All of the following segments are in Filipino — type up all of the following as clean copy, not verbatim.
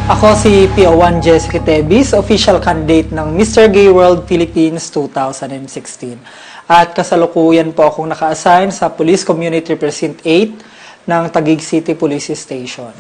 Ako si PO1 Jessica Tebis, official candidate ng Mr. Gay World Philippines 2016. At kasalukuyan po akong naka-assign sa Police Community Precinct 8 ng Taguig City Police Station.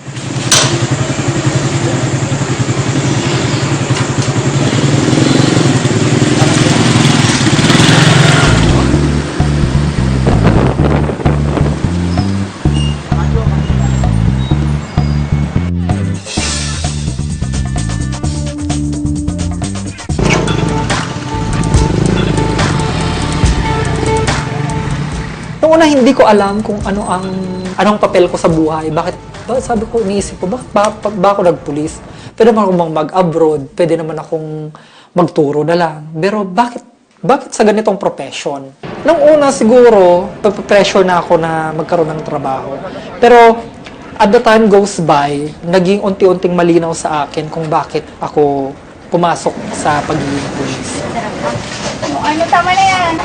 Noong una, hindi ko alam kung anong papel ko sa buhay. Sabi ko, iniisip ko, bakit ba ako nagpulis? Pwede naman akong mag-abroad, pwede naman akong magturo na lang. Pero bakit sa ganitong profession? Noong una siguro, pressure na ako na magkaroon ng trabaho. Pero as the time goes by, naging unti-unting malinaw sa akin kung bakit ako pumasok sa pagiging pulis. Ano, tama na yan.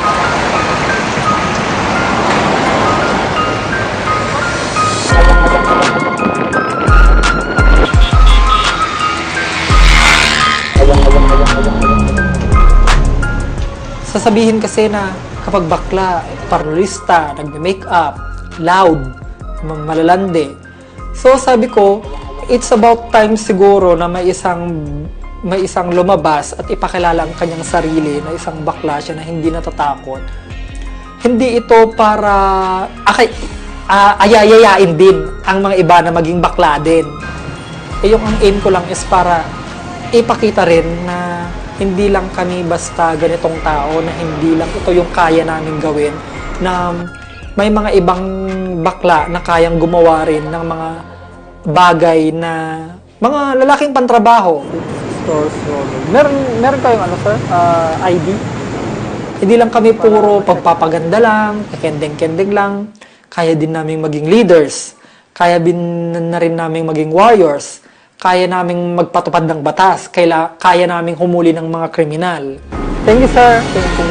Sasabihin kasi na kapag bakla, parlorista, nagme-makeup, loud, malalande. So sabi ko, it's about time siguro na may isang lumabas at ipakilala ang kanyang sarili na isang bakla siya na hindi natatakot. Hindi ito para ayayayain din ang mga iba na maging bakla din. Ang aim ko lang is para ipakita rin na hindi lang kami basta ganitong tao, na hindi lang ito yung kaya namin gawin, na may mga ibang bakla na kayang gumawa rin ng mga bagay na mga lalaking pantrabaho. Meron kayong sir? ID? Hindi lang kami puro pagpapaganda lang, kendeng-kendeng lang. Kaya din namin maging leaders. Kaya din na rin namin maging warriors. Kaya naming magpatupad ng batas. Kaya naming humuli ng mga kriminal. Thank you, sir. Thank you.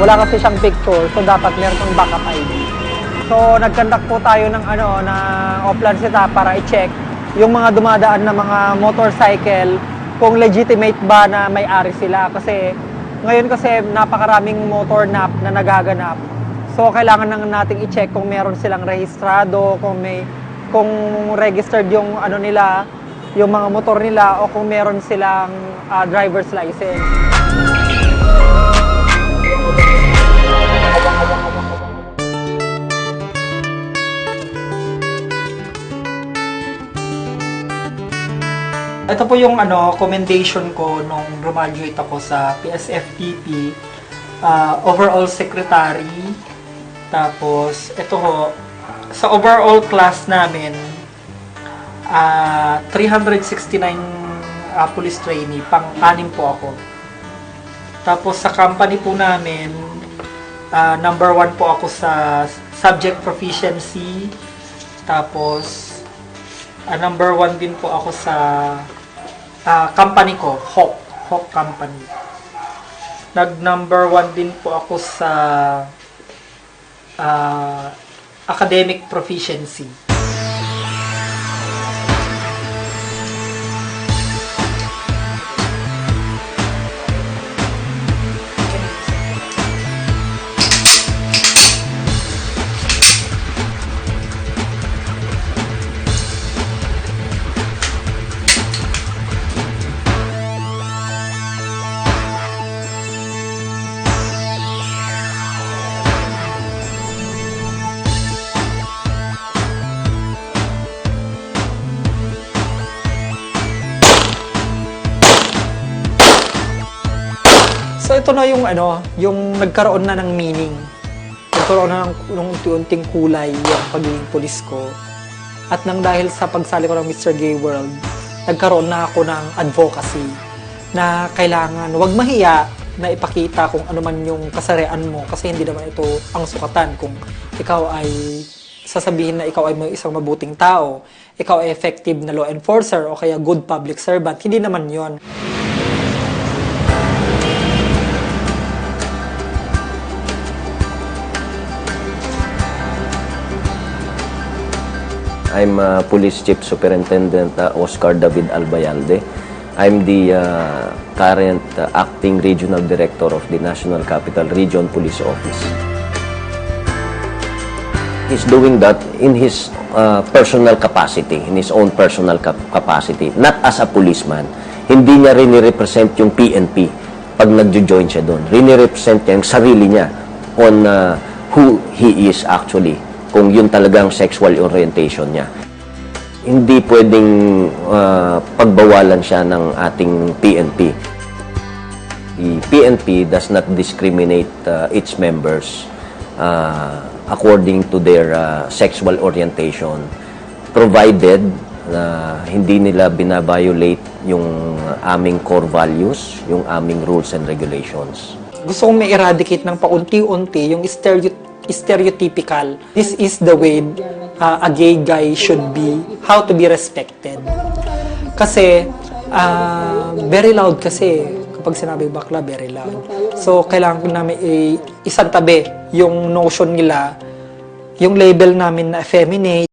Wala kasi siyang picture, so dapat meron kang backup ID. So, nag-conduct po tayo ng offline setup para i-check yung mga dumadaan na mga motorcycle, kung legitimate ba na may-ari sila. Kasi ngayon napakaraming motor nap na nagaganap. So, kailangan nating i-check kung meron silang rehistrado, kung registered yung nila, yung mga motor nila, o kung meron silang driver's license. Ito po yung commendation ko nung graduate ako sa PSFTP, overall secretary. Tapos ito ho, sa overall class namin, 369 police trainee, pang-anim po ako. Tapos sa company po namin, number 1 po ako sa subject proficiency. Tapos number 1 din po ako sa company ko, Hawk Company. Nag-number 1 din po ako sa academic proficiency. So ito na yung nagkaroon na ng meaning. Nagkaroon na ng unti-unting kulay yung pagiging pulis ko. At nang dahil sa pagsali ko ng Mr. Gay World, nagkaroon na ako ng advocacy na kailangan wag mahiya na ipakita kung ano man yung kasarian mo, kasi hindi naman ito ang sukatan kung ikaw ay sasabihin na ikaw ay may isang mabuting tao, ikaw ay effective na law enforcer o kaya good public servant. Hindi naman yon. I'm Police Chief Superintendent Oscar David Albayalde. I'm the current Acting Regional Director of the National Capital Region Police Office. He's doing that in his personal capacity, in his own personal capacity, not as a policeman. Hindi niya rini-represent yung PNP pag nagjo-join siya doon. Rini-represent niya yung sarili niya on who he is actually, kung yun talagang sexual orientation niya. Hindi pwedeng pagbawalan siya ng ating PNP. The PNP does not discriminate its members according to their sexual orientation, provided na hindi nila binabiolate yung aming core values, yung aming rules and regulations. Gusto kong ma-eradicate ng paunti-unti yung stereotypical, this is the way a gay guy should be, how to be respected. Kasi, very loud kasi, kapag sinabi bakla, very loud. So, kailangan ko namin isang tabi yung notion nila, yung label namin na effeminate,